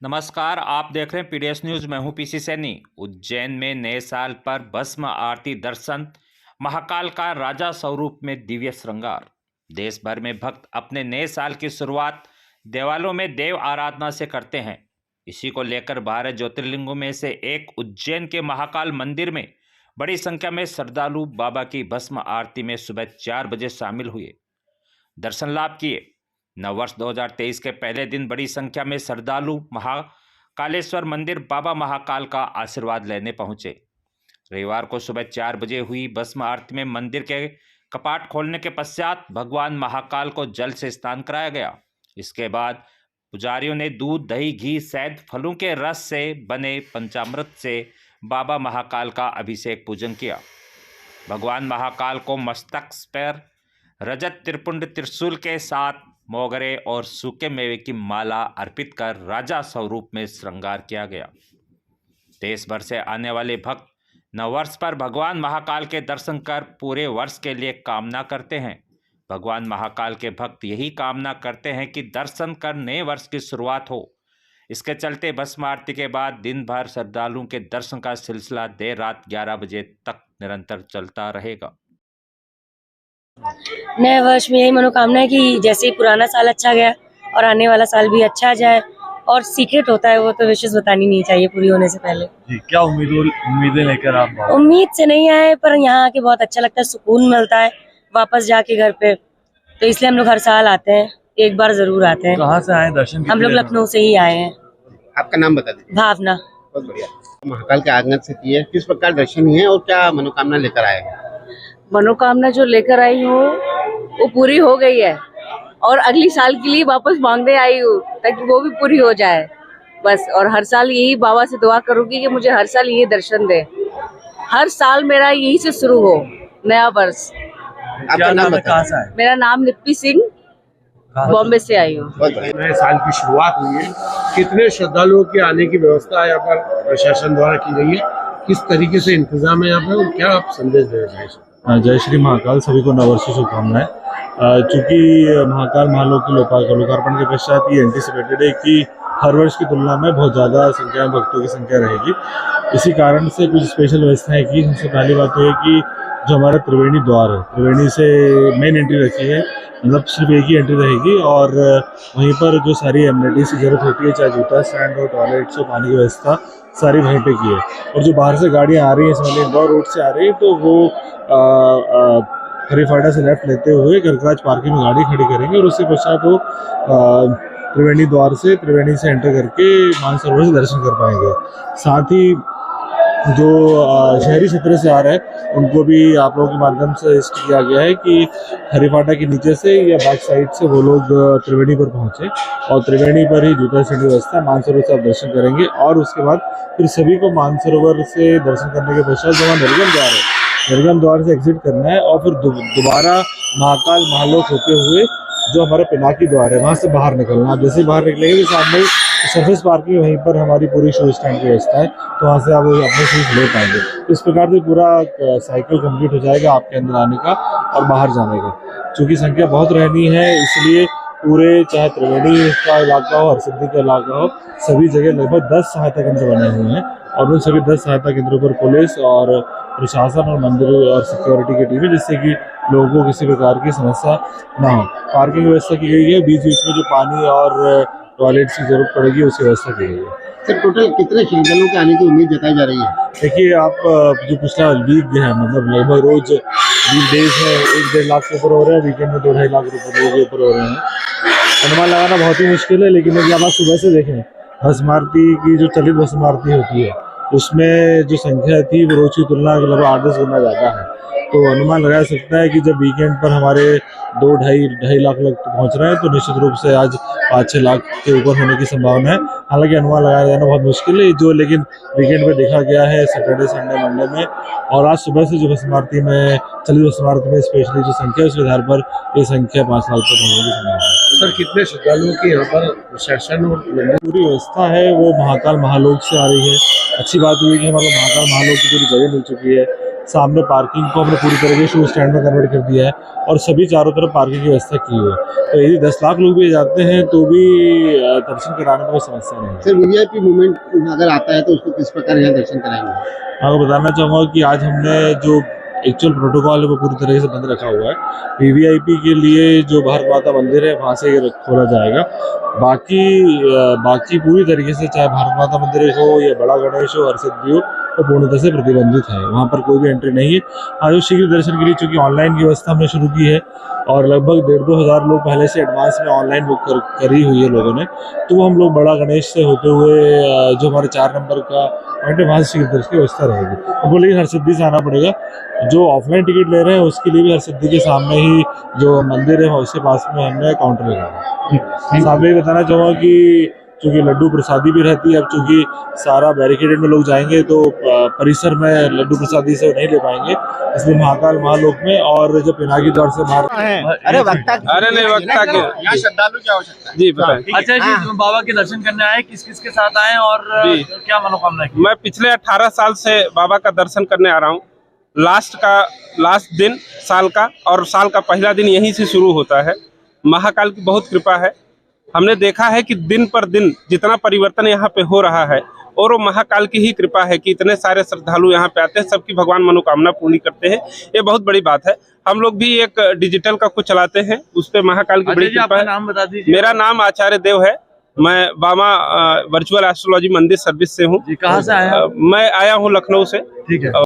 नमस्कार, आप देख रहे हैं पीडीएस न्यूज। मैं हूं पीसी सैनी। उज्जैन में नए साल पर भस्म आरती दर्शन, महाकाल का राजा स्वरूप में दिव्य श्रृंगार। देश भर में भक्त अपने नए साल की शुरुआत देवालयों में देव आराधना से करते हैं। इसी को लेकर 12 ज्योतिर्लिंगों में से एक उज्जैन के महाकाल मंदिर में बड़ी संख्या में श्रद्धालु बाबा की भस्म आरती में सुबह 4 बजे शामिल हुए, दर्शन लाभ किए। नववर्ष 2023 के पहले दिन बड़ी संख्या में श्रद्धालु महाकालेश्वर मंदिर बाबा महाकाल का आशीर्वाद लेने पहुंचे। रविवार को सुबह 4 बजे हुई भस्म आरती में मंदिर के कपाट खोलने के पश्चात भगवान महाकाल को जल से स्नान कराया गया। इसके बाद पुजारियों ने दूध, दही, घी, शहद, फलों के रस से बने पंचामृत से बाबा महाकाल का अभिषेक पूजन किया। भगवान महाकाल को मस्तक पर रजत त्रिपुंड त्रिशूल के साथ मोगरे और सूखे मेवे की माला अर्पित कर राजा स्वरूप में श्रृंगार किया गया। देश भर से आने वाले भक्त नववर्ष पर भगवान महाकाल के दर्शन कर पूरे वर्ष के लिए कामना करते हैं। भगवान महाकाल के भक्त यही कामना करते हैं कि दर्शन कर नए वर्ष की शुरुआत हो। इसके चलते भस्म आरती के बाद दिन भर श्रद्धालुओं के दर्शन का सिलसिला देर रात 11 बजे तक निरंतर चलता रहेगा। नए वर्ष में यही मनोकामना है कि जैसे ही पुराना साल अच्छा गया और आने वाला साल भी अच्छा जाए। और सीक्रेट होता है, वो तो विशेष बतानी नहीं चाहिए पूरी होने से पहले। जी, क्या उम्मीदें लेकर आप? उम्मीद से नहीं आए, पर यहाँ आके बहुत अच्छा लगता है, सुकून मिलता है वापस जाके घर पे। तो इसलिए हम लोग हर साल आते हैं, एक बार जरूर आते हैं। कहाँ से आए दर्शन? हम लोग लखनऊ से ही आए हैं। आपका नाम बता दीजिए। भावना। बहुत बढ़िया। महाकाल के आगमन से किए, किस प्रकार दर्शन है और क्या मनोकामना लेकर आए हैं? मनोकामना जो लेकर आई हूँ वो पूरी हो गई है और अगली साल के लिए वापस मांगने आई हूँ ताकि वो भी पूरी हो जाए बस। और हर साल यही बाबा से दुआ करूंगी कि मुझे हर साल ये दर्शन दे, हर साल मेरा यही से शुरू हो नया वर्ष। आपका नाम कहाँ से आए? मेरा नाम निप्पी सिंह, बॉम्बे से आई हूँ। नए साल की शुरुआत हुई है, कितने श्रद्धालुओं के आने की व्यवस्था यहाँ पर प्रशासन द्वारा की गई है, किस तरीके से इंतजाम है यहाँ पे और क्या आप संदेश दे रहे हैं? जय श्री महाकाल, सभी को नववर्ष की शुभकामनाएं। चूंकि महाकाल महालोक के लोकार्पण के पश्चात ये एंटिसिपेटेड है कि हर वर्ष की तुलना में बहुत ज़्यादा संख्या में भक्तों की संख्या रहेगी। इसी कारण से कुछ स्पेशल व्यवस्थाएं की। सबसे पहली बात तो है कि जो हमारा त्रिवेणी द्वार है, त्रिवेणी से मेन एंट्री रखी है, मतलब सिर्फ एक ही एंट्री रहेगी और वहीं पर जो सारी एमिनिटीज़ की जरूरत होती है, चाहे जूता स्टैंड हो, टॉयलेट्स हो, पानी की व्यवस्था, सारी वहीं पे की है। और जो बाहर से गाड़ियाँ आ रही हैं, इसमें इंदौर रोड से आ रही है, तो वो हरीफाटा से लेफ्ट लेते हुए गरगराज पार्किंग में गाड़ी खड़ी करेंगे और उसके पश्चात वो त्रिवेणी द्वार से एंटर करके मानसरोवर से दर्शन कर पाएंगे। साथ ही जो शहरी क्षेत्र से आ रहे हैं उनको भी आप लोगों के माध्यम से इष्ट किया गया है कि हरीफाटा के नीचे से या बैक साइड से वो लोग त्रिवेणी पर पहुंचे और त्रिवेणी पर ही जूता स्टैंड की व्यवस्था, मानसरोवर से आप दर्शन करेंगे। और उसके बाद फिर सभी को मानसरोवर से दर्शन करने के पश्चात जो निर्गम द्वार है, निर्गम द्वार से एग्जिट करना है और फिर दोबारा महाकाल महालोक होते हुए जो हमारा पिनाकी द्वार है वहाँ से बाहर निकलना। आप जैसे बाहर निकलेंगे तो सामने सरफेस पार्किंग, वहीं पर हमारी पूरी शूज स्टैंड की व्यवस्था है, तो वहाँ से आप अपने शूज ले पाएंगे। इस प्रकार से पूरा साइकिल कंप्लीट हो जाएगा आपके अंदर आने का और बाहर जाने का। चूँकि संख्या बहुत रहनी है, इसलिए पूरे चाहे त्रिवेणी का इलाका हो, हरसिद्धि का इलाका हो, सभी जगह लगभग 10 सहायता केंद्र बने हुए हैं और उन सभी 10 सहायता केंद्रों पर पुलिस और प्रशासन और मंदिर और सिक्योरिटी की टीमें, जिससे कि लोगों को किसी प्रकार की समस्या ना हो। पार्किंग व्यवस्था की गई है, बीच बीच में जो पानी और टॉयलेट्स की जरूरत पड़ेगी उसकी व्यवस्था की गई है। सर, टोटल कितने श्रद्धालुओं के आने की उम्मीद जताई जा रही है? देखिए, आप जो पिछला वीक है, मतलब लगभग रोज वीक डेज में 1-1.5 लाख के ऊपर हो रहे हैं, वीकेंड में 2-2.5 लाख रुपये के ऊपर हो रहे हैं। अनुमान लगाना बहुत ही मुश्किल है, लेकिन यदि आप सुबह से देखें, भस्म आरती की जो चलित भस्म आरती होती है उसमें जो संख्या थी वो रोज की तुलना लगभग 8-10 गुना ज़्यादा है। तो अनुमान लगाया सकता है कि जब वीकेंड पर हमारे 2-2.5 लाख लोग पहुंच रहे हैं तो निश्चित रूप से आज 5-6 लाख के ऊपर होने की संभावना है। हालांकि अनुमान लगाया जाना बहुत मुश्किल है, जो लेकिन वीकेंड पे देखा गया है सैटरडे, संडे, मंडे में। और आज सुबह से जो भस्म आरती में चलित भस्म आरती में स्पेशली जो संख्या है उसके आधार पर ये संख्या 5 लाख तक होने की संभावना है। सर, कितने श्रद्धालुओं की यहाँ पर प्रशासन और पूरी व्यवस्था है वो महाकाल महालोक से आ रही है। अच्छी बात हुई कि हमारे महाकाल महालोक की पूरी जगह मिल चुकी है, सामने पार्किंग को हमने पूरी तरीके से स्टैंड में कन्वर्ट कर दिया है और सभी चारों तरफ पार्किंग की व्यवस्था की हुई है। तो यदि 10 लाख लोग भी जाते हैं तो भी दर्शन कराने में कोई समस्या नहीं है। सर वीवीआईपी मूवमेंट अगर आता है तो उसको किस प्रकार यहाँ दर्शन कराएंगे? आपको बताना चाहूँगा कि आज हमने जो एक्चुअल प्रोटोकॉल है वो पूरी तरीके से बंद रखा हुआ है। वीवीआईपी के लिए जो भारत माता मंदिर है वहाँ से ये खोला जाएगा। बाकी पूरी तरीके से चाहे भारत माता मंदिर हो या बड़ा गणेश हो, हरसिद्धि हो, वो पूर्णतः से प्रतिबंधित है। वहाँ पर कोई भी एंट्री नहीं है। आज जो शीघ्र दर्शन के लिए चूँकि ऑनलाइन की व्यवस्था हमने शुरू की है और लगभग 1,500-2 हज़ार लोग पहले से एडवांस में ऑनलाइन बुक करी हुई है लोगों ने, तो वो हम लोग बड़ा गणेश से होते हुए जो हमारे 4 नंबर का पॉइंट है वहाँ से शीघ्र दर्शन की व्यवस्था रहेगी। अब बोले हरसिद्धि से आना पड़ेगा। जो ऑफलाइन टिकट ले रहे हैं उसके लिए भी हरसिद्धि के सामने ही जो मंदिर है उसके पास में हमने काउंटर लगाया है। सामने ही बताना चाहूँगा कि चूँकि लड्डू प्रसादी भी रहती है, अब चूँकि सारा बैरिकेडेड में लोग जाएंगे तो परिसर में लड्डू प्रसादी से नहीं ले पाएंगे, इसलिए महाकाल महालोक में और जो पिनाकी द्वार से बाहर अरे वक्ता अरे नहीं, वक्ता के यहाँ श्रद्धालु क्या आवश्यकता है? जी बताएं। अच्छा जी, बाबा के दर्शन करने आए, किस किस के साथ आए और क्या मनोकामना है? मैं पिछले 18 साल से बाबा का दर्शन करने आ रहा हूँ। लास्ट दिन साल का और साल का पहला दिन यहीं से शुरू होता है। महाकाल की बहुत कृपा है। हमने देखा है कि दिन पर दिन जितना परिवर्तन यहाँ पे हो रहा है और वो महाकाल की ही कृपा है कि इतने सारे श्रद्धालु यहाँ पे आते हैं, सबकी भगवान मनोकामना पूरी करते हैं। ये बहुत बड़ी बात है। हम लोग भी एक डिजिटल का कुछ चलाते हैं, उस पे महाकाल की बड़ी कृपा है। नाम बता दीजिए। मेरा नाम आचार्य देव है। मैं बामा वर्चुअल एस्ट्रोलॉजी मंदिर सर्विस से हूँ। कहाँ से आया? मैं आया हूँ लखनऊ से। ठीक है।